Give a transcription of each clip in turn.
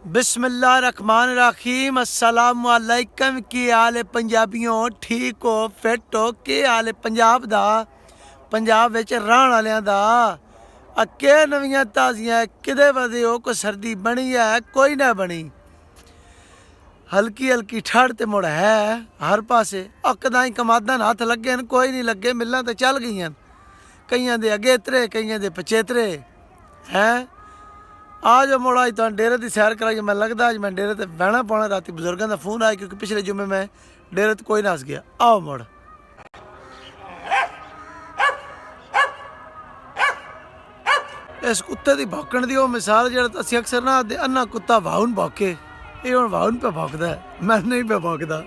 बिस्मिल्लाहिर्रहमानिर्रहीम। अस्सलाम वालेकुम। की हाल है पंजाबियों? ठीक हो, फिट हो? की हाल है पंजाब दा, पंजाब विच रहण वालियां दा? अके नवीं ताज़ियां किदे वदे हो? कोई सर्दी बनी है? कोई ना बनी। हल्की हल्की ठंड ते मुड़ है हर पासे। कदाई कमादां हत्थ लगे न, कोई नहीं लगे। मिल्लां ते चल गई, कईयां दे अगेतरे कईयां दे पचेतरे हैं। आ जाओ मुड़ा, अज तुम डेरे की सैर कराई। मैं लगता अज मैं डेरे ते बहना पौना। राती बजुर्गों का फोन आया क्योंकि पिछले जुम्मे मैं डेरे ते कोई नस गया। आओ मुड़। इस कुत्ते की भौंकण की मिसाल जो असी अक्सर ना आखते अन्ना कुत्ता वाहुन भौंके, ये हुण वाहुन पे भौंकदा है, मैं नहीं पे भौंकदा।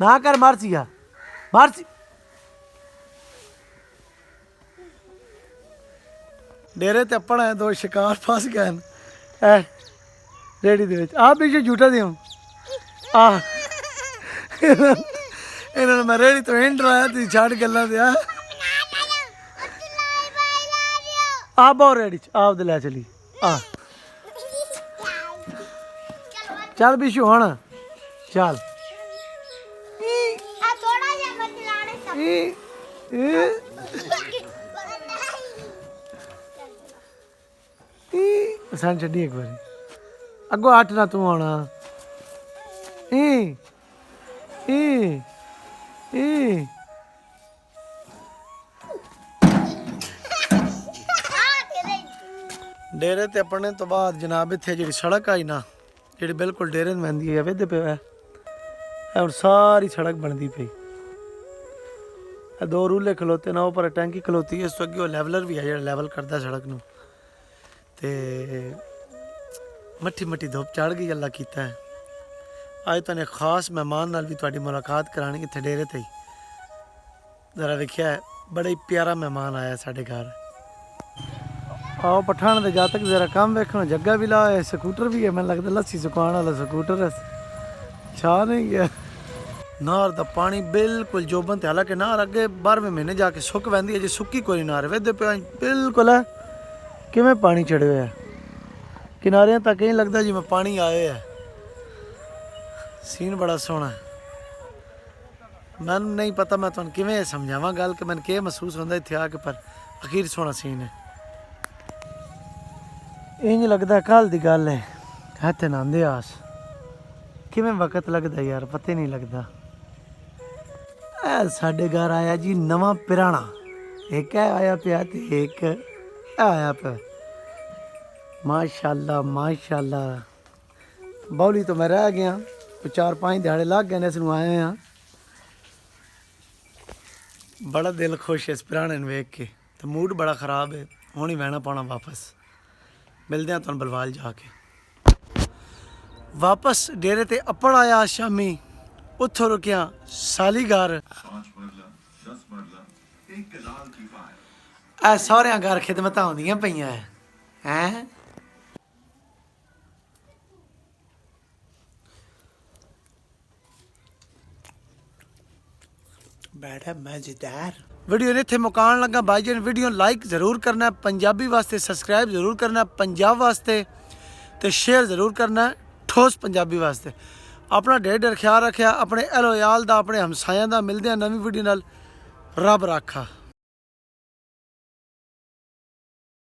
ना कर मारसिया मारसी। डेरे ते अपना है, दो शिकार फस गए रेड़ी दे विच। आ पीछे झूठा दे इन्होंने मैं रेड़ी तो एंड रहा तुम छड़ गल्लां दे आ बहुत रेड़ी च आप दे लै चली आ चल बिशू हुण चल। सन छड्डी एक बारी अगो हट ना तू आना। डेरे ते अपने तो बाद जनाब इत्थे जी सड़क आई ना, जी बिल्कुल डेरे वहदी है वेदे पे है हुण सारी सड़क बनती पई। दो रूले खलोते ना, उपर टैंकी खलोती है, इस तो अगे लैवलर भी है जो लैवल करता सड़क नूं। ते मट्ठी मट्ठी धुप चढ़ गई। अल्लाह कीता है अज तुहानूं खास मेहमान नाल भी तुहाडी मुलाकात करानी इत्थे डेरे ते ही। जरा वेख्या बड़ा ही प्यारा मेहमान आया साढ़े घर। आओ पठान दे जातक जरा कम वेखो, जग्गा भी ला है, स्कूटर भी है। मैं लगता लस्सी सुकाने वाला स्कूटर है, छा नहीं गया। नार का पानी बिल्कुल जोबन ते, हालांकि नार अगे 12वें महीने जाके सुक वैंदी है, जी सुक्की कोई नार वेदे पे बिल्कुल है। किवें पानी चढ़े हुए है किनारियां तक, नहीं लगता जिवें पानी आए है। सीन बड़ा सोहना है। मैनूं नहीं पता मैं तुहानूं किवें समझावां गल कि मैनूं क्या महसूस होंदा इत्थे आके, पर अखीर सोहना सीन है। इंज लगदा कल दी गल है, इत्थे नहांदे आस किवें वक्त लगदा यार पता ही नहीं लगदा। साढ़े घर आया जी नवा पिराना, एक है आया पिया ते एक आया पिया। माशाल्लाह माशाल्लाह। बाउली तो मैं रह गया, 4-5 दिहाड़े लग गए इस नूं आए हैं। बड़ा दिल खुश है इस पिराने नूं वेख के, तो मूड बड़ा खराब है। हुण ही बहना पौना वापस। मिलदे तुहानूं बलवाल जाके। वापस डेरे ते अपड़ आया शामी, उत्थों रुकिया साली घर। सौह्रियां घर खिदमत होंदियां पईयां हैं। बैठा मजेदार। वीडियो ने इत्थे मुकान लगा भाई जी। वीडियो लाइक जरूर करना, पंजाबी वास्ते सब्सक्राइब जरूर करना, पंजाब वास्ते तो शेयर जरूर करना, ठोस पंजाबी वास्ते। अपना ढेर ख्याल रखा, अपने अहलो याल दा, अपने हमसायां दा। मिलदे हैं नवीं वीडियो नाल। रब राखा।